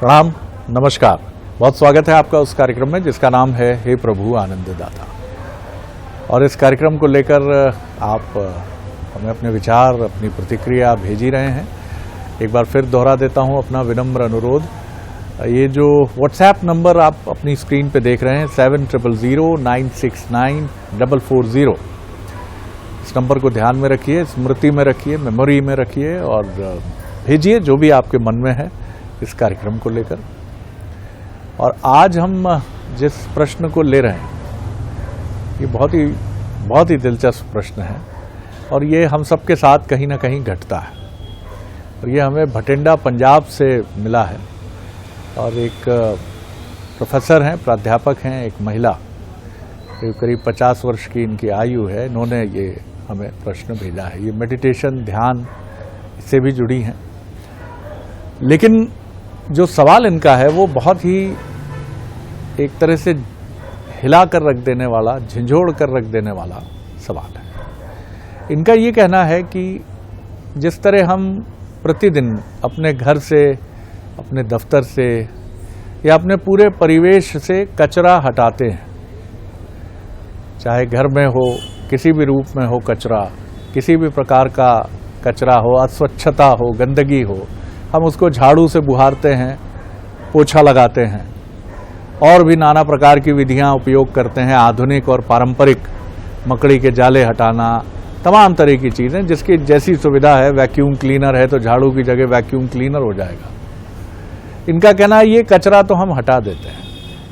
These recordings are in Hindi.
प्रणाम, नमस्कार। बहुत स्वागत है आपका उस कार्यक्रम में जिसका नाम है हे प्रभु आनंद दाता। और इस कार्यक्रम को लेकर आप हमें अपने विचार, अपनी प्रतिक्रिया भेज ही रहे हैं। एक बार फिर दोहरा देता हूं अपना विनम्र अनुरोध। ये जो व्हाट्सएप नंबर आप अपनी स्क्रीन पे देख रहे हैं 7009694440, इस नंबर को ध्यान में रखिए, स्मृति में रखिए, मेमोरी में रखिए और भेजिए जो भी आपके मन में है इस कार्यक्रम को लेकर। और आज हम जिस प्रश्न को ले रहे हैं ये बहुत ही दिलचस्प प्रश्न है और ये हम सबके साथ कहीं ना कहीं घटता है। और ये हमें भटिंडा पंजाब से मिला है और एक प्रोफेसर हैं, प्राध्यापक हैं, एक महिला, करीब 50 वर्ष की इनकी आयु है। इन्होंने ये हमें प्रश्न भेजा है। ये मेडिटेशन, ध्यान इससे भी जुड़ी हैं। लेकिन जो सवाल इनका है वो बहुत ही एक तरह से हिला कर रख देने वाला, झंझोड़ कर रख देने वाला सवाल है। इनका ये कहना है कि जिस तरह हम प्रतिदिन अपने घर से, अपने दफ्तर से या अपने पूरे परिवेश से कचरा हटाते हैं, चाहे घर में हो, किसी भी रूप में हो कचरा, किसी भी प्रकार का कचरा हो, अस्वच्छता हो, गंदगी हो, हम उसको झाड़ू से बुहारते हैं, पोछा लगाते हैं और भी नाना प्रकार की विधियां उपयोग करते हैं, आधुनिक और पारंपरिक, मकड़ी के जाले हटाना, तमाम तरह की चीज़ें, जिसकी जैसी सुविधा है। वैक्यूम क्लीनर है तो झाड़ू की जगह वैक्यूम क्लीनर हो जाएगा। इनका कहना है ये कचरा तो हम हटा देते हैं,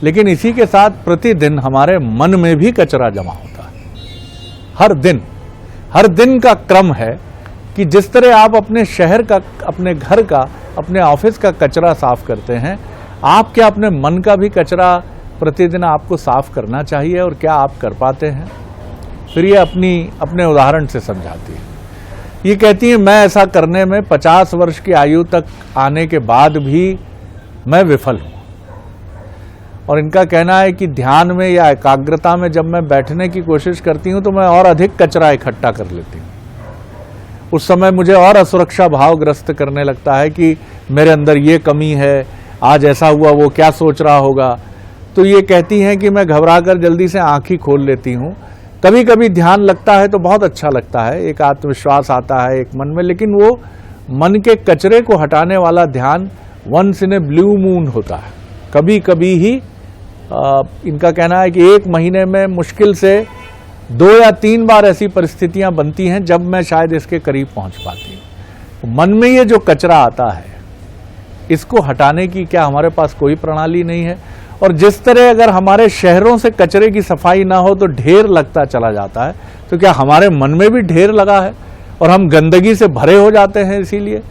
लेकिन इसी के साथ प्रतिदिन हमारे मन में भी कचरा जमा होता है। हर दिन का क्रम है कि जिस तरह आप अपने शहर का, अपने घर का, अपने ऑफिस का कचरा साफ करते हैं, आप क्या अपने मन का भी कचरा प्रतिदिन आपको साफ करना चाहिए और क्या आप कर पाते हैं? फिर ये अपने उदाहरण से समझाती है। ये कहती है मैं ऐसा करने में 50 वर्ष की आयु तक आने के बाद भी मैं विफल हूं। और इनका कहना है कि ध्यान में या एकाग्रता में जब मैं बैठने की कोशिश करती हूं तो मैं और अधिक कचरा इकट्ठा कर लेती हूं। उस समय मुझे और असुरक्षा भाव ग्रस्त करने लगता है कि मेरे अंदर ये कमी है, आज ऐसा हुआ, वो क्या सोच रहा होगा। तो ये कहती हैं कि मैं घबराकर जल्दी से आंख ही खोल लेती हूँ। कभी कभी ध्यान लगता है तो बहुत अच्छा लगता है, एक आत्मविश्वास आता है एक मन में, लेकिन वो मन के कचरे को हटाने वाला ध्यान once in a blue moon होता है। कभी कभी ही इनका कहना है कि एक महीने में मुश्किल से 2 या 3 बार ऐसी परिस्थितियां बनती हैं जब मैं शायद इसके करीब पहुंच पाती हूं। मन में ये जो कचरा आता है इसको हटाने की क्या हमारे पास कोई प्रणाली नहीं है? और जिस तरह अगर हमारे शहरों से कचरे की सफाई ना हो तो ढेर लगता चला जाता है, तो क्या हमारे मन में भी ढेर लगा है और हम गंदगी से भरे हो जाते हैं इसीलिए?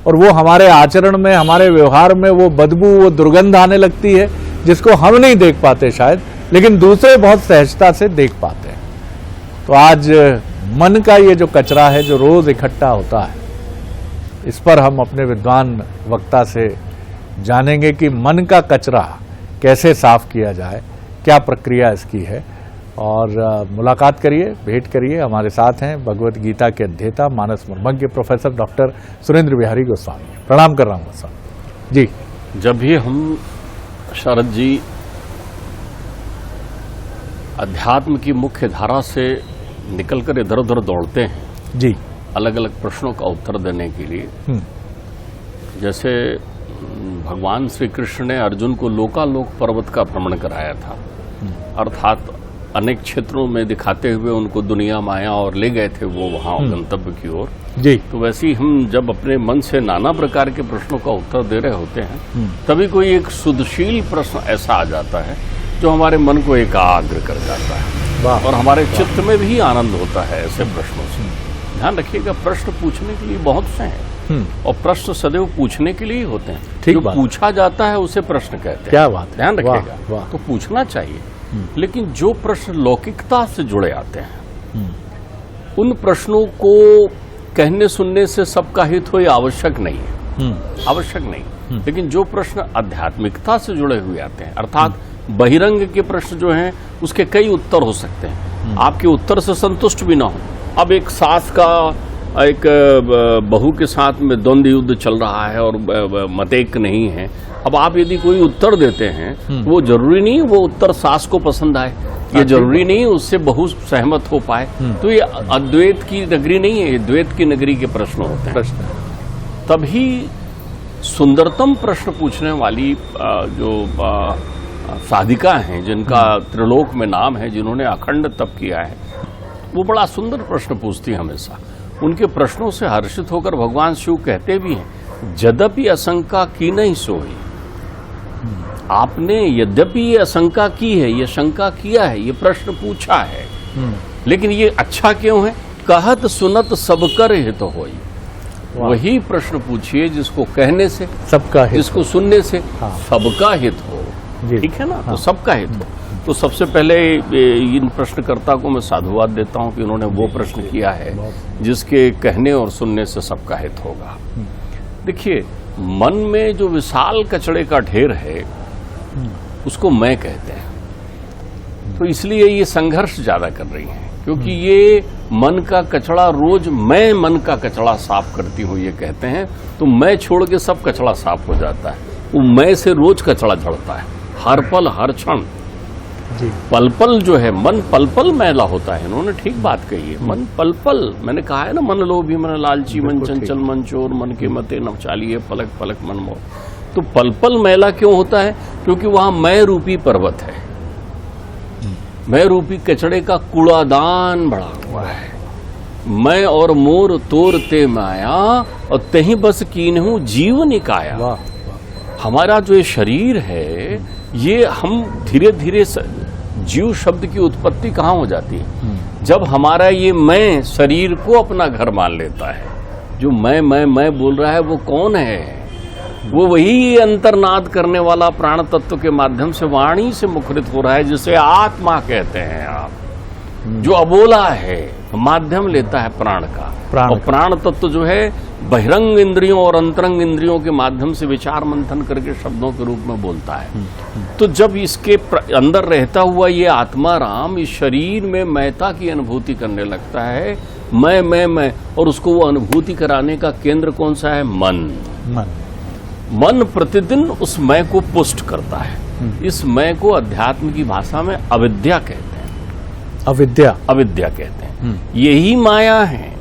और वो हमारे आचरण में, हमारे व्यवहार में वो बदबू, वो दुर्गंध आने लगती है जिसको हम नहीं देख पाते शायद, लेकिन दूसरे बहुत सहजता से देख पाते हैं। तो आज मन का ये जो कचरा है जो रोज इकट्ठा होता है, इस पर हम अपने विद्वान वक्ता से जानेंगे कि मन का कचरा कैसे साफ किया जाए, क्या प्रक्रिया इसकी है। और मुलाकात करिए, भेंट करिए। हमारे साथ हैं भगवत गीता के अध्येता, मानस मर्मज्ञ प्रोफेसर डॉक्टर सुरेंद्र बिहारी गोस्वामी। प्रणाम कर रहा हूँ गोस्वामी जी। जब भी हम शरद जी अध्यात्म की मुख्य धारा से निकलकर इधर उधर दौड़ते हैं जी, अलग अलग प्रश्नों का उत्तर देने के लिए, जैसे भगवान श्री कृष्ण ने अर्जुन को लोकालोक पर्वत का भ्रमण कराया था, अर्थात अनेक क्षेत्रों में दिखाते हुए उनको दुनिया माया और ले गए थे वो वहां गंतव्य की ओर जी। तो वैसे ही हम जब अपने मन से नाना प्रकार के प्रश्नों का उत्तर दे रहे होते हैं, तभी कोई एक सुधशील प्रश्न ऐसा आ जाता है जो हमारे मन को एकाग्र कर जाता है और हमारे चित्त में भी आनंद होता है ऐसे प्रश्नों से। ध्यान रखिएगा, प्रश्न पूछने के लिए बहुत से हैं और प्रश्न सदैव पूछने के लिए ही होते हैं। जो पूछा जाता है उसे प्रश्न कहते हैं। क्या बात है, ध्यान रखिएगा। तो पूछना चाहिए, लेकिन जो प्रश्न लौकिकता से जुड़े आते हैं उन प्रश्नों को कहने सुनने से सबका हित हो, ये आवश्यक नहीं है, आवश्यक नहीं। लेकिन जो प्रश्न आध्यात्मिकता से जुड़े हुए आते हैं, अर्थात बहिरंग के प्रश्न जो हैं उसके कई उत्तर हो सकते हैं, आपके उत्तर से संतुष्ट भी ना हो। अब एक सास का एक बहू के साथ में द्वंद्व युद्ध चल रहा है और मतेक नहीं है। अब आप यदि कोई उत्तर देते हैं वो जरूरी नहीं वो उत्तर सास को पसंद आए, ये जरूरी नहीं उससे बहू सहमत हो पाए। तो ये अद्वैत की नगरी नहीं है, ये द्वैत की नगरी के प्रश्न होते हैं। तभी सुंदरतम प्रश्न पूछने वाली जो साधिका हैं, जिनका त्रिलोक में नाम है, जिन्होंने अखंड तप किया है, वो बड़ा सुंदर प्रश्न पूछती है हमेशा। उनके प्रश्नों से हर्षित होकर भगवान शिव कहते भी हैं, यद्यपि आशंका की नहीं सोई। आपने यद्यपि ये आशंका की है, ये शंका किया है, ये प्रश्न पूछा है, लेकिन ये अच्छा क्यों है? कहत सुनत सब कर हित होई। वही प्रश्न पूछिए जिसको कहने से सबका हित, जिसको सुनने से सबका हित हो। ठीक है ना? तो सबका हित हो। तो सबसे पहले इन प्रश्नकर्ता को मैं साधुवाद देता हूं कि उन्होंने वो प्रश्न किया है जिसके कहने और सुनने से सबका हित होगा। देखिए, मन में जो विशाल कचड़े का ढेर है उसको मैं कहते हैं। तो इसलिए ये संघर्ष ज्यादा कर रही हैं, क्योंकि ये मन का कचड़ा रोज मैं मन का कचड़ा साफ करती हूँ ये कहते हैं। तो मैं छोड़ के सब कचड़ा साफ हो जाता है। वो मैं से रोज कचड़ा झड़ता है, हर पल हर क्षण। पल पल जो है मन पल पल मैला होता है। इन्होंने ठीक बात कही है, मन पल पल। मैंने कहा है ना, मन लोभी मन लालची मन चंचल मन चोर मन के मते नवचालिए पलक पलक मन मोर। तो पल पल मैला क्यों होता है? क्योंकि वहां मैं रूपी पर्वत है, मैं रूपी कचड़े का कूड़ादान बढ़ा हुआ है। मैं और मोर तोर ते माया और तहीं बस कीन्हू जीव निकाया। हमारा जो ये शरीर है, ये हम धीरे धीरे जीव शब्द की उत्पत्ति कहाँ हो जाती है? जब हमारा ये मैं शरीर को अपना घर मान लेता है। जो मैं बोल रहा है वो कौन है? वो वही अंतर्नाद करने वाला प्राण तत्व के माध्यम से वाणी से मुखरित हो रहा है, जिसे आत्मा कहते हैं आप। जो अबोला है, माध्यम लेता है प्राण का। और प्राण तत्व जो है बहिरंग इंद्रियों और अंतरंग इंद्रियों के माध्यम से विचार मंथन करके शब्दों के रूप में बोलता है। तो जब इसके अंदर रहता हुआ ये आत्मा राम इस शरीर में महता की अनुभूति करने लगता है, मैं, और उसको वो अनुभूति कराने का केंद्र कौन सा है? मन प्रतिदिन उस मैं को पुष्ट करता है। इस मैं को अध्यात्म की भाषा में अविद्या कहते हैं। अविद्या कहते हैं। यही माया है।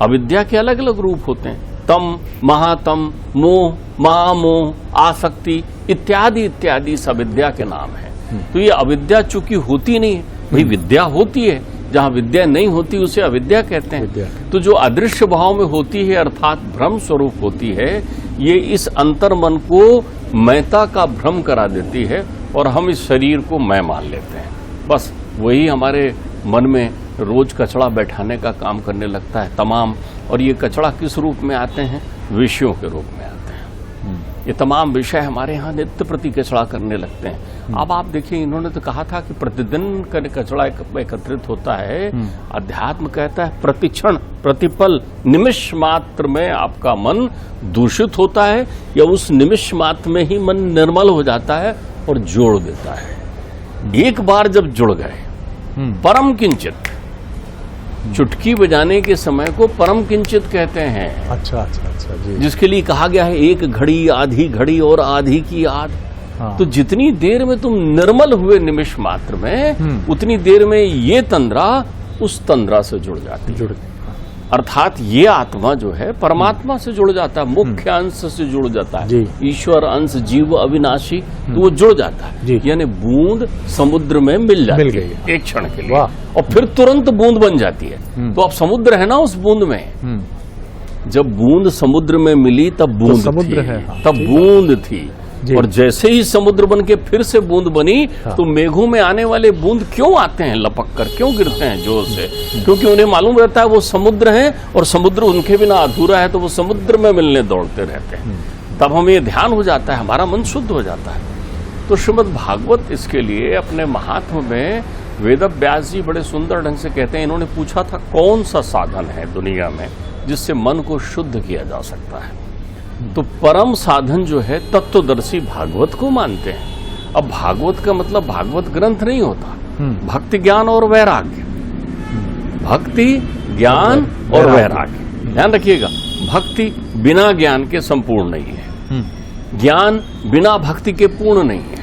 अविद्या के अलग अलग रूप होते हैं, तम, महातम, मोह, महामोह, आसक्ति इत्यादि इत्यादि इस अविद्या के नाम है। तो ये अविद्या चूंकि होती नहीं है, भाई विद्या होती है, जहाँ विद्या नहीं होती उसे अविद्या कहते हैं। तो जो अदृश्य भाव में होती है अर्थात भ्रम स्वरूप होती है, ये इस अंतर मन को मैता का भ्रम करा देती है और हम इस शरीर को मैं मान लेते हैं। बस वही हमारे मन में रोज कचड़ा बैठाने का काम करने लगता है तमाम। और ये कचड़ा किस रूप में आते हैं? विषयों के रूप में आते हैं। ये तमाम विषय हमारे यहाँ नित्य प्रति कचड़ा करने लगते हैं। अब आप देखिए, इन्होंने तो कहा था कि प्रतिदिन कचड़ा एकत्रित होता है। अध्यात्म कहता है प्रतिक्षण प्रतिपल निमिष मात्र में आपका मन दूषित होता है, या उस निमिष मात्र में ही मन निर्मल हो जाता है और जोड़ देता है। एक बार जब जुड़ गए, परम किंचित, चुटकी बजाने के समय को परम किंचित कहते हैं। अच्छा जी। जिसके लिए कहा गया है एक घड़ी आधी घड़ी और आधी की आध। तो जितनी देर में तुम निर्मल हुए निमिष मात्र में, उतनी देर में ये तंद्रा उस तंद्रा से जुड़ जाती है। अर्थात ये आत्मा जो है परमात्मा से जुड़ जाता है, मुख्य अंश से जुड़ जाता है। ईश्वर अंश जीव अविनाशी, तो वो जुड़ जाता है। यानी बूंद समुद्र में मिल जाती है एक क्षण के लिए, और फिर तुरंत बूंद बन जाती है। तो अब समुद्र है ना उस बूंद में। जब बूंद समुद्र में मिली तब बूंद समुद्र है, तब बूंद थी। और जैसे ही समुद्र बन के फिर से बूंद बनी, तो मेघों में आने वाले बूंद क्यों आते हैं लपक कर, क्यों गिरते हैं जोर से? क्योंकि उन्हें मालूम रहता है वो समुद्र है और समुद्र उनके बिना अधूरा है, तो वो समुद्र में मिलने दौड़ते रहते हैं। तब हमें ध्यान हो जाता है, हमारा मन शुद्ध हो जाता है। तो श्रीमद् भागवत इसके लिए अपने महात्म में वेद व्यास जी बड़े सुंदर ढंग से कहते हैं। इन्होंने पूछा था कौन सा साधन है दुनिया में जिससे मन को शुद्ध किया जा सकता है? तो परम साधन जो है तत्वदर्शी भागवत को मानते हैं। अब भागवत का मतलब भागवत ग्रंथ नहीं होता, भक्ति ज्ञान और वैराग्य, भक्ति ज्ञान और वैराग्य। ध्यान रखिएगा, भक्ति बिना ज्ञान के संपूर्ण नहीं है, ज्ञान बिना भक्ति के पूर्ण नहीं है।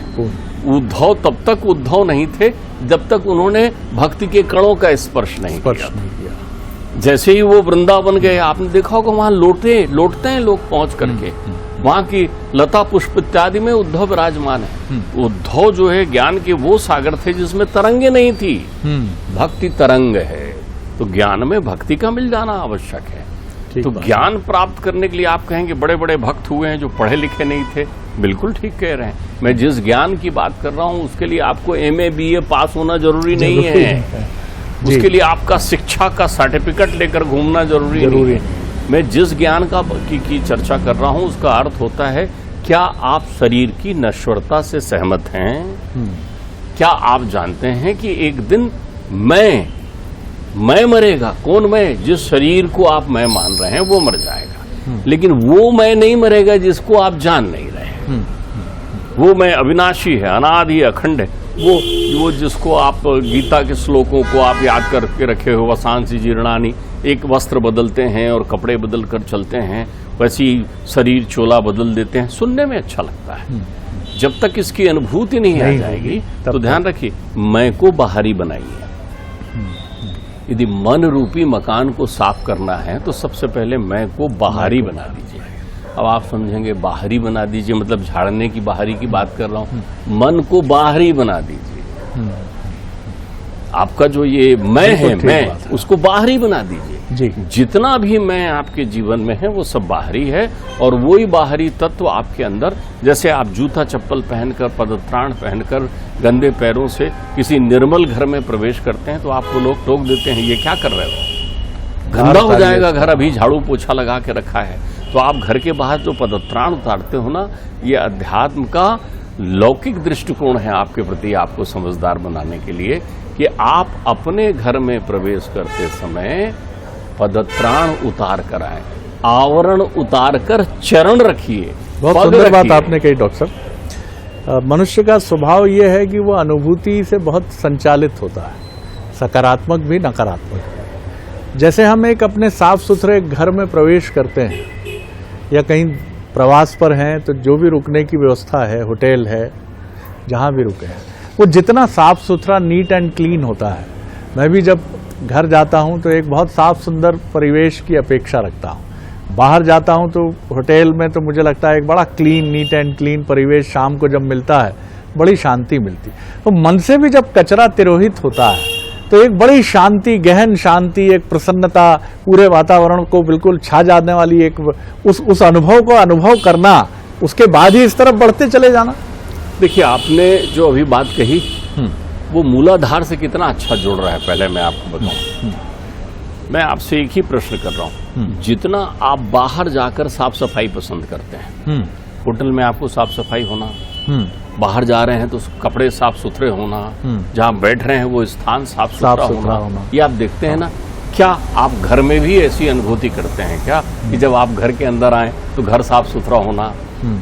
उद्धव तब तक उद्धव नहीं थे जब तक उन्होंने भक्ति के कणों का स्पर्श नहीं किया। जैसे ही वो वृंदावन गए, आपने देखा होगा वहां लौटते हैं लोग पहुंच करके, वहां की लता पुष्प इत्यादि में उद्धव विराजमान है। उद्धव जो है ज्ञान के वो सागर थे जिसमें तरंगे नहीं थी, भक्ति तरंग है। तो ज्ञान में भक्ति का मिल जाना आवश्यक है। तो ज्ञान प्राप्त करने के लिए आप कहेंगे बड़े बड़े भक्त हुए हैं जो पढ़े लिखे नहीं थे, बिल्कुल ठीक कह रहे हैं। मैं जिस ज्ञान की बात कर रहा हूं उसके लिए आपको MA BA पास होना जरूरी नहीं है, उसके लिए आपका शिक्षा का सर्टिफिकेट लेकर घूमना जरूरी नहीं है। मैं जिस ज्ञान की चर्चा कर रहा हूं उसका अर्थ होता है, क्या आप शरीर की नश्वरता से सहमत हैं? क्या आप जानते हैं कि एक दिन मैं मरेगा? कौन मैं? जिस शरीर को आप मैं मान रहे हैं वो मर जाएगा, लेकिन वो मैं नहीं मरेगा जिसको आप जान नहीं रहे। वो मैं अविनाशी है, अनादि अखंड है। वो जिसको आप गीता के श्लोकों को आप याद करके रखे हो, वसांसि जीर्णानि, एक वस्त्र बदलते हैं और कपड़े बदल कर चलते हैं, वैसी शरीर चोला बदल देते हैं, सुनने में अच्छा लगता है। जब तक इसकी अनुभूति नहीं आ जाएगी तो ध्यान रखिए, मैं को बाहरी बनाइए। यदि मन रूपी मकान को साफ करना है तो सबसे पहले मैं को बाहरी बना दीजिए। अब आप समझेंगे बाहरी बना दीजिए मतलब झाड़ने की बाहरी की बात कर रहा हूं। मन को बाहरी बना दीजिए। आपका जो ये मैं है, मैं उसको बाहरी बना दीजिए। जितना भी मैं आपके जीवन में है वो सब बाहरी है, और वही बाहरी तत्व आपके अंदर, जैसे आप जूता चप्पल पहनकर, पदत्राण पहनकर गंदे पैरों से किसी निर्मल घर में प्रवेश करते हैं तो आपको लोग टोक देते हैं, ये क्या कर रहे हो, गंदा हो जाएगा घर, अभी झाड़ू पोछा लगा के रखा है। तो आप घर के बाहर जो पदत्राण उतारते हो ना, ये अध्यात्म का लौकिक दृष्टिकोण है आपके प्रति, आपको समझदार बनाने के लिए कि आप अपने घर में प्रवेश करते समय पदत्राण उतार कर आए, आवरण उतार कर चरण रखिए। बहुत सुंदर बात आपने कही डॉक्टर साहब। मनुष्य का स्वभाव ये है कि वो अनुभूति से बहुत संचालित होता है, सकारात्मक भी नकारात्मक भी। जैसे हम एक अपने साफ सुथरे घर में प्रवेश करते हैं या कहीं प्रवास पर हैं तो जो भी रुकने की व्यवस्था है, होटल है, जहाँ भी रुके हैं, वो जितना साफ सुथरा नीट एंड क्लीन होता है, मैं भी जब घर जाता हूँ तो एक बहुत साफ सुंदर परिवेश की अपेक्षा रखता हूँ। बाहर जाता हूँ तो होटल में तो मुझे लगता है एक बड़ा क्लीन, नीट एंड क्लीन परिवेश शाम को जब मिलता है बड़ी शांति मिलती। तो मन से भी जब कचरा तिरोहित होता है तो एक बड़ी शांति, गहन शांति, एक प्रसन्नता, पूरे वातावरण को बिल्कुल छा जाने वाली एक उस अनुभव को अनुभव करना, उसके बाद ही इस तरफ बढ़ते चले जाना। देखिए, आपने जो अभी बात कही वो मूलाधार से कितना अच्छा जुड़ रहा है, पहले मैं आपको बताऊं। मैं आपसे एक ही प्रश्न कर रहा हूं, जितना आप बाहर जाकर साफ सफाई पसंद करते हैं, होटल में आपको साफ सफाई होना, बाहर जा रहे हैं तो कपड़े साफ सुथरे होना, जहां बैठ रहे हैं वो स्थान साफ सुथरा होना, ये आप देखते हैं ना। क्या आप घर में भी ऐसी अनुभूति करते हैं क्या कि जब आप घर के अंदर आए तो घर साफ सुथरा होना,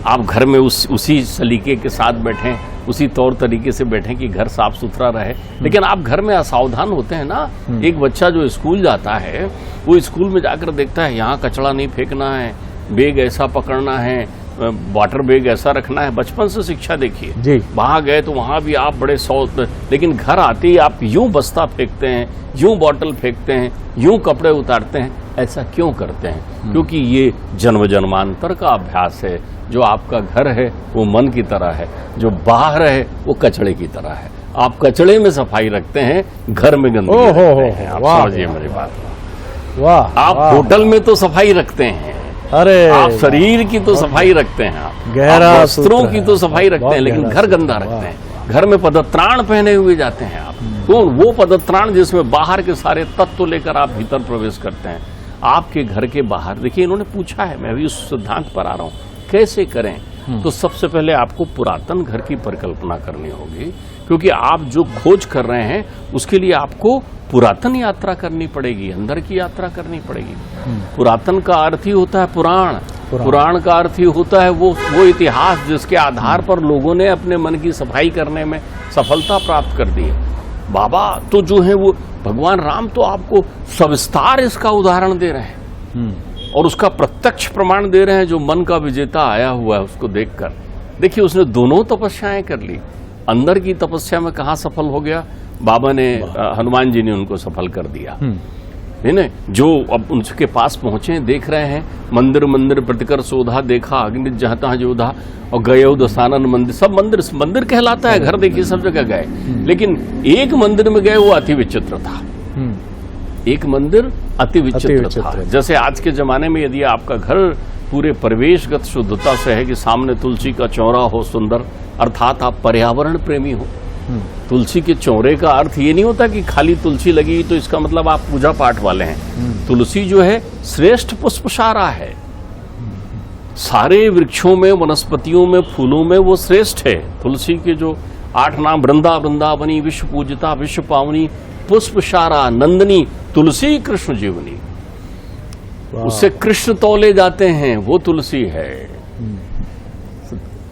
आप घर में उसी सलीके के साथ बैठें, उसी तौर तरीके से बैठें कि घर साफ सुथरा रहे। लेकिन आप घर में असावधान होते हैं ना। एक बच्चा जो स्कूल जाता है वो स्कूल में जाकर देखता है यहाँ कचरा नहीं फेंकना है, बैग ऐसा पकड़ना है, वाटर बैग ऐसा रखना है। बचपन से शिक्षा देखिए, वहां गए तो वहां भी आप बड़े लेकिन घर आते ही आप यूं बस्ता फेंकते हैं, यूं बॉटल फेंकते हैं, यूं कपड़े उतारते हैं। ऐसा क्यों करते हैं? क्योंकि ये जन्म जन्मांतर का अभ्यास है। जो आपका घर है वो मन की तरह है, जो बाहर है वो कचड़े की तरह है। आप कचड़े में सफाई रखते हैं, घर में गंदगी रखते हैं। आप समझिए मेरी बात। वाह। आप होटल में तो सफाई रखते हैं, अरे आप शरीर की तो सफाई रखते हैं, आप वस्त्रों की तो सफाई रखते हैं, लेकिन घर गंदा रखते हैं। घर में पदत्राण पहने हुए जाते हैं आप, तो वो पदत्राण जिसमें बाहर के सारे तत्व लेकर आप भीतर प्रवेश करते हैं। आपके घर के बाहर देखिए, इन्होंने पूछा है, मैं भी उस सिद्धांत पर आ रहा हूँ, कैसे करें? तो सबसे पहले आपको पुरातन घर की परिकल्पना करनी होगी, क्योंकि आप जो खोज कर रहे हैं उसके लिए आपको पुरातन यात्रा करनी पड़ेगी, अंदर की यात्रा करनी पड़ेगी। पुरातन का अर्थ ही होता है पुराण, पुराण का अर्थ ही होता है वो इतिहास जिसके आधार पर लोगों ने अपने मन की सफाई करने में सफलता प्राप्त कर दी है। बाबा तो जो है वो भगवान राम तो आपको सविस्तार इसका उदाहरण दे रहे हैं। और उसका प्रत्यक्ष प्रमाण दे रहे हैं जो मन का विजेता आया हुआ है उसको देखकर। देखिए उसने दोनों तपस्याएं कर ली। अंदर की तपस्या में कहाँ सफल हो गया? बाबा ने, हनुमान जी ने उनको सफल कर दिया है ना। जो अब उनके पास पहुंचे, देख रहे हैं मंदिर मंदिर प्रतिकर शोधा, देखा अग्नि जहता जोधा, और गए दसानन मंदिर, सब मंदिर मंदिर कहलाता है, घर देखिए सब जगह गए, लेकिन एक मंदिर में गए वो अति विचित्र था। एक मंदिर अति विचित्र था। जैसे आज के जमाने में यदि आपका घर पूरे परिवेशगत शुद्धता से है कि सामने तुलसी का चौरा हो सुंदर, अर्थात आप पर्यावरण प्रेमी हो। तुलसी के चौरे का अर्थ ये नहीं होता कि खाली तुलसी लगी तो इसका मतलब आप पूजा पाठ वाले हैं। तुलसी जो है श्रेष्ठ पुष्पशारा है। सारे वृक्षों में, वनस्पतियों में, फूलों में वो श्रेष्ठ है। तुलसी के जो 8 नाम, वृंदा वृंदावनी, विश्व पूजिता, विश्व पावनी, पुष्पशारा, नंदनी, तुलसी कृष्ण जीवनी, उससे कृष्ण तौले जाते हैं, वो तुलसी है।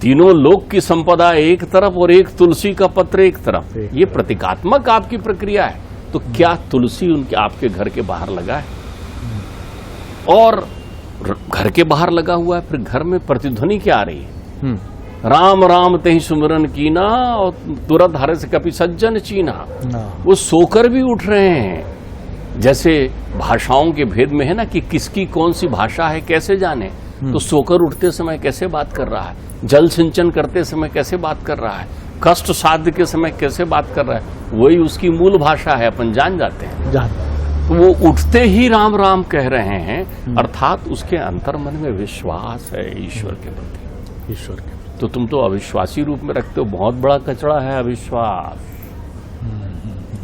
तीनों लोक की संपदा एक तरफ और एक तुलसी का पत्र एक तरफ, ये प्रतीकात्मक आपकी प्रक्रिया है। तो क्या तुलसी उनके आपके घर के बाहर लगा है? और घर के बाहर लगा हुआ है, फिर घर में प्रतिध्वनि क्या आ रही है? राम राम तेहि सुमिरन कीना और तुरंत हरे से कपि सज्जन चीना। वो सोकर भी उठ रहे हैं। जैसे भाषाओं के भेद में है ना कि किसकी कौन सी भाषा है कैसे जाने, तो सोकर उठते समय कैसे बात कर रहा है, जल सिंचन करते समय कैसे बात कर रहा है, कष्ट साध्य के समय कैसे बात कर रहा है, वही उसकी मूल भाषा है, अपन जान जाते हैं। तो वो उठते ही राम राम कह रहे हैं, अर्थात उसके अंतर मन में विश्वास है ईश्वर के प्रति। ईश्वर के तो तुम तो अविश्वासी रूप में रखते हो, बहुत बड़ा कचरा है अविश्वास।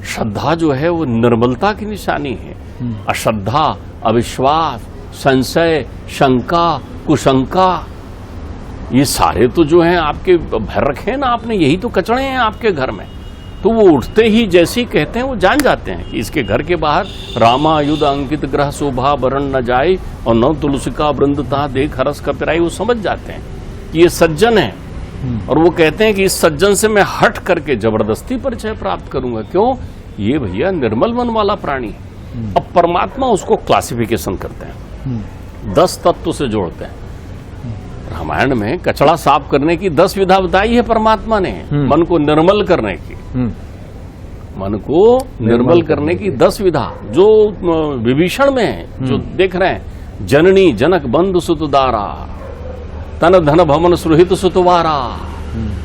श्रद्धा जो है वो निर्मलता की निशानी है। अश्रद्धा, अविश्वास, संशय, शंका, कुशंका, ये सारे तो जो हैं आपके भर रखे हैं ना आपने, यही तो कचड़े हैं आपके घर में। तो वो उठते ही जैसे ही कहते हैं वो जान जाते हैं कि इसके घर के बाहर रामा युद्ध अंकित ग्रह शोभा वरण न जाए और न तुलसिका वृंदता देख हरस कपिराई। वो समझ जाते हैं कि ये सज्जन है, और वो कहते हैं कि इस सज्जन से मैं हट करके जबरदस्ती परिचय प्राप्त करूंगा। क्यों? ये भैया निर्मल मन वाला प्राणी है। अब परमात्मा उसको क्लासिफिकेशन करते हैं, 10 तत्व से जोड़ते हैं। रामायण में कचड़ा साफ करने की 10 विधा बताई है परमात्मा ने, मन को निर्मल करने की। मन को निर्मल करने की 10 विधा जो विभीषण में है, जो देख रहे हैं, जननी जनक बंधु सुतदारा, तन धन भवन सुरहित सुतवारा,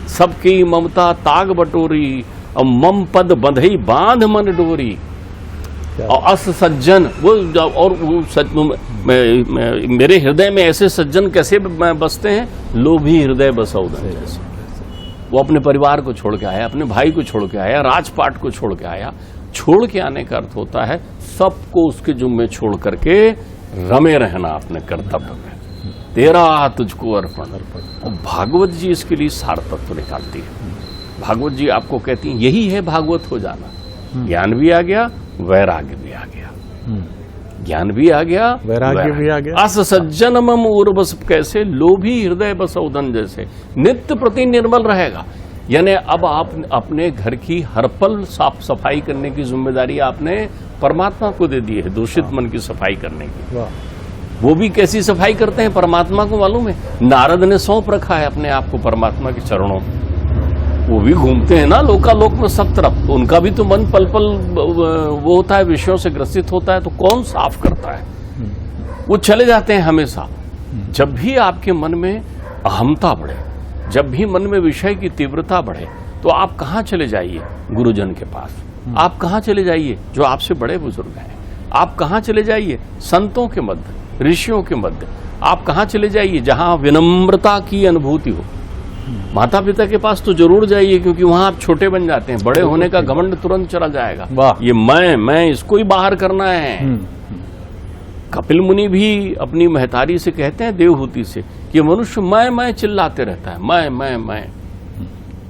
सबकी ममता ताग बटोरी, और मम पद बंधई बांध मन डोरी, और अस सज्जन वो, और वो मेरे हृदय में ऐसे सज्जन कैसे बसते हैं? लोभी हृदय बसौदन जैसे। वो अपने परिवार को छोड़ के आया, अपने भाई को छोड़ के आया, राजपाट को छोड़ के आया। छोड़ के आने का अर्थ होता है सबको उसके जुम्मे छोड़ करके रमे रहना अपने कर्तव्य में, तेरा तुझको अर्पण। और भागवत जी इसके लिए सार तत्व निकालती है। भागवत जी आपको कहती है यही है भागवत हो जाना। ज्ञान भी आ गया, वैराग्य भी आ गया। ज्ञान भी आ गया, वैराग्य भी आ गया। अस सज्जन मम उर्वस कैसे, लोभी हृदय बसौदन जैसे। नित्य प्रति निर्मल रहेगा। यानी अब आप अपने घर की हर पल साफ सफाई करने की जिम्मेदारी आपने परमात्मा को दे दी है, दूषित मन की सफाई करने की। वो भी कैसी सफाई करते हैं परमात्मा को मालूम है। नारद ने सौंप रखा है अपने आप को परमात्मा के चरणों। वो भी घूमते हैं ना लोकालोक में सब तरफ, तो उनका भी तो मन पल पल वो होता है, विषयों से ग्रसित होता है। तो कौन साफ करता है? वो चले जाते हैं हमेशा। जब भी आपके मन में अहमता बढ़े, जब भी मन में विषय की तीव्रता बढ़े, तो आप कहाँ चले जाइए? गुरुजन के पास। आप कहाँ चले जाइए? जो आपसे बड़े बुजुर्ग हैं। आप कहाँ चले जाइए? संतों के मध्य, ऋषियों के मध्य। आप कहाँ चले जाइए? जहाँ विनम्रता की अनुभूति हो। माता पिता के पास तो जरूर जाइए, क्योंकि वहां आप छोटे बन जाते हैं। बड़े होने का घमंड तुरंत चला जाएगा। ये मैं इसको ही बाहर करना है। कपिल मुनि भी अपनी महतारी से कहते हैं, देवहूति से, कि मनुष्य मैं चिल्लाते रहता है, मैं।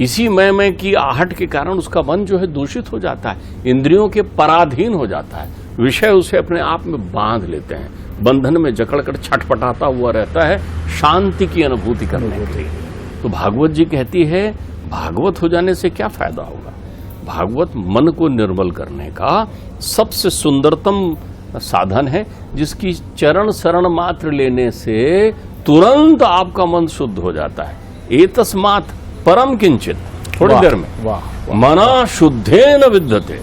इसी मैं की आहट के कारण उसका मन जो है दूषित हो जाता है, इंद्रियों के पराधीन हो जाता है। विषय उसे अपने आप में बांध लेते हैं, बंधन में जकड़कर छटपटाता हुआ रहता है शांति की अनुभूति करने के लिए। तो भागवत जी कहती है भागवत हो जाने से क्या फायदा होगा? भागवत मन को निर्मल करने का सबसे सुंदरतम साधन है जिसकी चरण शरण मात्र लेने से तुरंत आपका मन शुद्ध हो जाता है। एतस्मात् परम किंचित, थोड़ी देर में मना शुद्धेन विद्यते,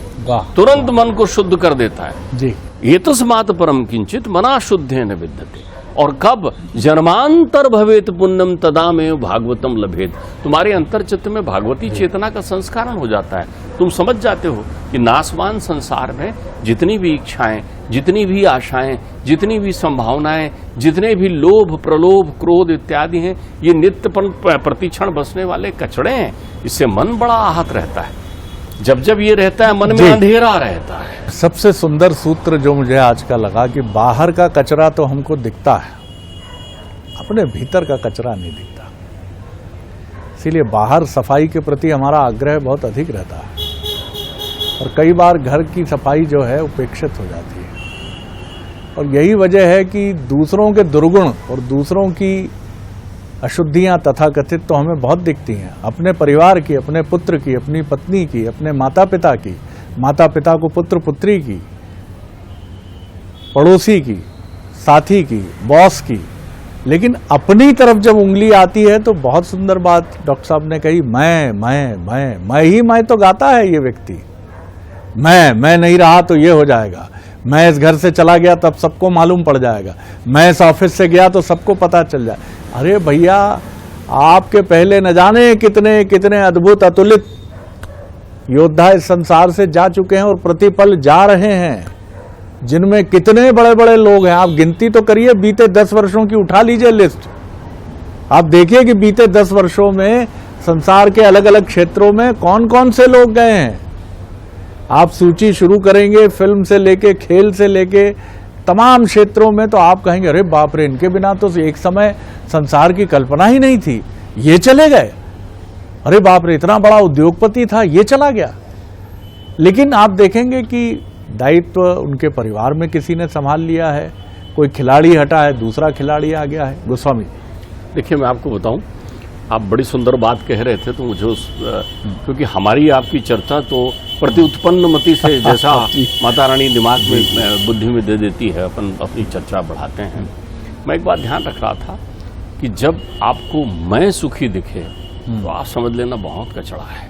तुरंत मन को शुद्ध कर देता है जी। एतस्मात् परम किंचित मना शुद्धेन विद्यते। और कब? जन्मांतर भवेत पुण्यम तदा में भागवतम लभेत। तुम्हारे अंतर्चित्त में भागवती चेतना का संस्कारण हो जाता है। तुम समझ जाते हो कि नासवान संसार में जितनी भी इच्छाएं, जितनी भी आशाएं, जितनी भी संभावनाएं, जितने भी लोभ प्रलोभ क्रोध इत्यादि हैं, ये नित्य प्रतिक्षण बसने वाले कचड़े हैं। इससे मन बड़ा आहत रहता है। जब जब ये रहता है मन में अंधेरा रहता है। सबसे सुंदर सूत्र जो मुझे आज का लगा कि बाहर का कचरा तो हमको दिखता है, अपने भीतर का कचरा नहीं दिखता। इसीलिए बाहर सफाई के प्रति हमारा आग्रह बहुत अधिक रहता है और कई बार घर की सफाई जो है उपेक्षित हो जाती है। और यही वजह है कि दूसरों के दुर्गुण और दूसरों की अशुद्धियां तथाकथित तो हमें बहुत दिखती हैं। अपने परिवार की, अपने पुत्र की, अपनी पत्नी की, अपने माता पिता की, माता पिता को पुत्र पुत्री की, पड़ोसी की, साथी की, बॉस की, लेकिन अपनी तरफ जब उंगली आती है तो बहुत सुंदर बात डॉक्टर साहब ने कही, मैं तो गाता है ये व्यक्ति। मैं नहीं रहा तो ये हो जाएगा, मैं इस घर से चला गया तब सबको मालूम पड़ जाएगा, मैं इस ऑफिस से गया तो सबको पता चल जाए। अरे भैया, आपके पहले न जाने कितने कितने अद्भुत अतुलित योद्धा इस संसार से जा चुके हैं और प्रतिपल जा रहे हैं, जिनमें कितने बड़े बड़े लोग हैं। आप गिनती तो करिए, बीते 10 वर्षों की उठा लीजिए लिस्ट। आप देखिए कि बीते 10 वर्षों में संसार के अलग अलग क्षेत्रों में कौन कौन से लोग गए हैं। आप सूची शुरू करेंगे, फिल्म से लेके, खेल से लेके, तमाम क्षेत्रों में, तो आप कहेंगे अरे बाप रे, इनके बिना तो एक समय संसार की कल्पना ही नहीं थी, ये चले गए। अरे बाप रे, इतना बड़ा उद्योगपति था, ये चला गया। लेकिन आप देखेंगे कि दायित्व उनके परिवार में किसी ने संभाल लिया है, कोई खिलाड़ी हटा है, दूसरा खिलाड़ी आ गया है। गोस्वामी, देखिए मैं आपको बताऊं, आप बड़ी सुंदर बात कह रहे थे, तो मुझे क्योंकि हमारी आपकी चर्चा तो प्रति उत्पन्न मति से जैसा माता रानी दिमाग में बुद्धि में दे देती है, अपन अपनी चर्चा बढ़ाते हैं। मैं एक बात ध्यान रख रहा था कि जब आपको मैं सुखी दिखे तो आप समझ लेना बहुत कचड़ा है।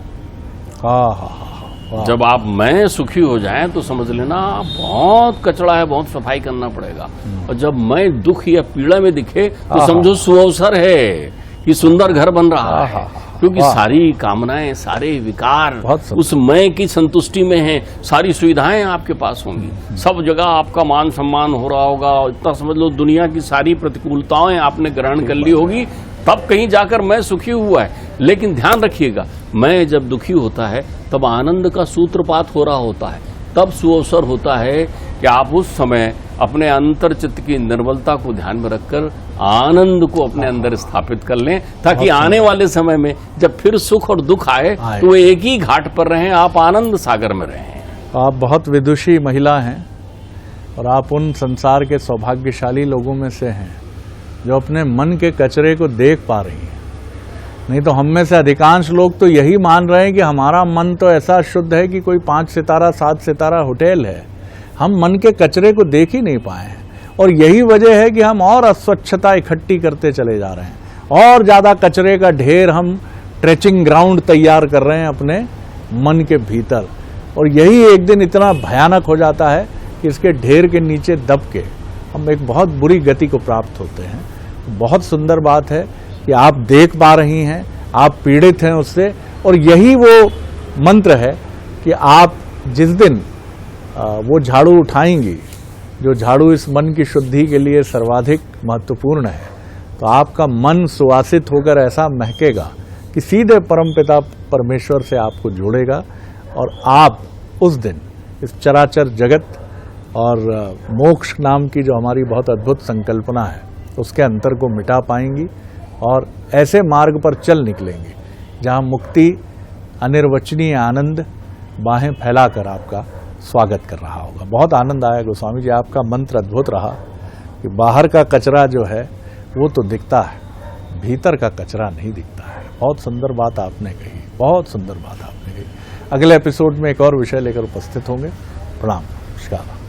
जब आप मैं सुखी हो जाएं तो समझ लेना बहुत कचड़ा है, बहुत सफाई करना पड़ेगा। और जब मैं दुख या पीड़ा में दिखे तो समझो सुअवसर है कि सुंदर घर बन रहा है, क्योंकि सारी कामनाएं, सारे विकार उस मैं की संतुष्टि में हैं। सारी सुविधाएं आपके पास होंगी, सब जगह आपका मान सम्मान हो रहा होगा। इतना समझ लो, दुनिया की सारी प्रतिकूलताएं आपने ग्रहण कर ली होगी, तब कहीं जाकर मैं सुखी हुआ है। लेकिन ध्यान रखिएगा, मैं जब दुखी होता है तब आनंद का सूत्रपात हो रहा होता है, तब सुअवसर होता है कि आप उस समय अपने अंतर्चित्त की निर्मलता को ध्यान में रखकर आनंद को अपने अंदर स्थापित कर लें, ताकि आने वाले समय में जब फिर सुख और दुख आए तो वो एक ही घाट पर रहें, आप आनंद सागर में रहें। आप बहुत विदुषी महिला हैं और आप उन संसार के सौभाग्यशाली लोगों में से हैं जो अपने मन के कचरे को देख पा रही हैं। नहीं तो हम में से अधिकांश लोग तो यही मान रहे हैं कि हमारा मन तो ऐसा शुद्ध है कि कोई 5 सितारा 7 सितारा होटल है। हम मन के कचरे को देख ही नहीं पाए हैं और यही वजह है कि हम और अस्वच्छता इकट्ठी करते चले जा रहे हैं और ज़्यादा कचरे का ढेर हम ट्रेचिंग ग्राउंड तैयार कर रहे हैं अपने मन के भीतर। और यही एक दिन इतना भयानक हो जाता है कि इसके ढेर के नीचे दब के हम एक बहुत बुरी गति को प्राप्त होते हैं। बहुत सुंदर बात है कि आप देख पा रही हैं, आप पीड़ित हैं उससे, और यही वो मंत्र है कि आप जिस दिन वो झाड़ू उठाएंगी, जो झाड़ू इस मन की शुद्धि के लिए सर्वाधिक महत्वपूर्ण है, तो आपका मन सुवासित होकर ऐसा महकेगा कि सीधे परमपिता परमेश्वर से आपको जोड़ेगा और आप उस दिन इस चराचर जगत और मोक्ष नाम की जो हमारी बहुत अद्भुत संकल्पना है उसके अंतर को मिटा पाएंगी और ऐसे मार्ग पर चल निकलेंगे जहां मुक्ति, अनिर्वचनीय आनंद बाहें फैलाकर आपका स्वागत कर रहा होगा। बहुत आनंद आया गोस्वामी जी, आपका मंत्र अद्भुत रहा कि बाहर का कचरा जो है वो तो दिखता है, भीतर का कचरा नहीं दिखता है। बहुत सुंदर बात आपने कही, बहुत सुंदर बात आपने कही। अगले एपिसोड में एक और विषय लेकर उपस्थित होंगे। प्रणाम, नमस्कार।